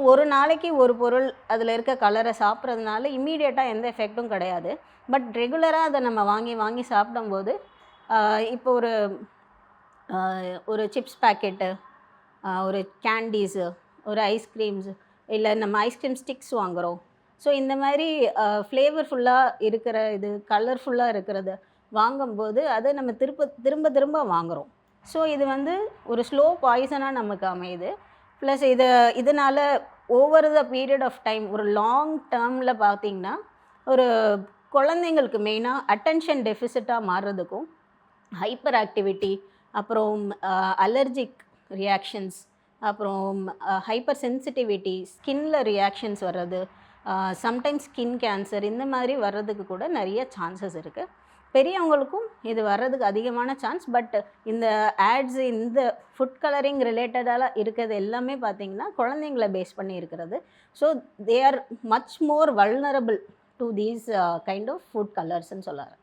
ஒரு நாளைக்கு ஒரு பொருள் அதில் இருக்க கலரை சாப்பிட்றதுனால இம்மீடியட்டாக எந்த எஃபெக்ட்டும் கிடையாது. பட் ரெகுலராக அதை நம்ம வாங்கி வாங்கி சாப்பிடும்போது இப்போ ஒரு சிப்ஸ் பேக்கெட்டு, ஒரு கேண்டீஸு, ஒரு ஐஸ்கிரீம்ஸு, இல்லை நம்ம ஐஸ்கிரீம் ஸ்டிக்ஸ் வாங்குகிறோம். ஸோ இந்த மாதிரி ஃப்ளேவர்ஃபுல்லாக இருக்கிற இது கலர்ஃபுல்லாக இருக்கிறது வாங்கும்போது அதை நம்ம திரும்ப திரும்ப வாங்குகிறோம். ஸோ இது ஒரு ஸ்லோ பாய்சனாக நமக்கு அமையுது. ப்ளஸ் இதனால் over the period of time ஒரு லாங் டேர்மில் பார்த்திங்கன்னா ஒரு குழந்தைங்களுக்கு மெயினாக அட்டென்ஷன் டெஃபிசிட்டாக மாறுறதுக்கும், ஹைப்பர் ஆக்டிவிட்டி, அப்புறம் அலர்ஜிக் ரியாக்ஷன்ஸ், அப்புறம் ஹைப்பர் சென்சிட்டிவிட்டி, ஸ்கின்ல ரியாக்ஷன்ஸ் வர்றது, சம்டைம்ஸ் ஸ்கின் கேன்சர் இந்த மாதிரி வர்றதுக்கு கூட நிறைய சான்சஸ் இருக்குது. பெரியவங்களுக்கும் இது வர்றதுக்கு அதிகமான சான்ஸ். பட் இந்த ஆட்ஸ் இந்த ஃபுட் கலரிங் ரிலேட்டடாக இருக்கிறது எல்லாமே பார்த்திங்கன்னா குழந்தைங்களை பேஸ் பண்ணி இருக்கிறது. So they are much more vulnerable to these kind of food கலர்ஸ்ன்னு சொல்லுவாங்க.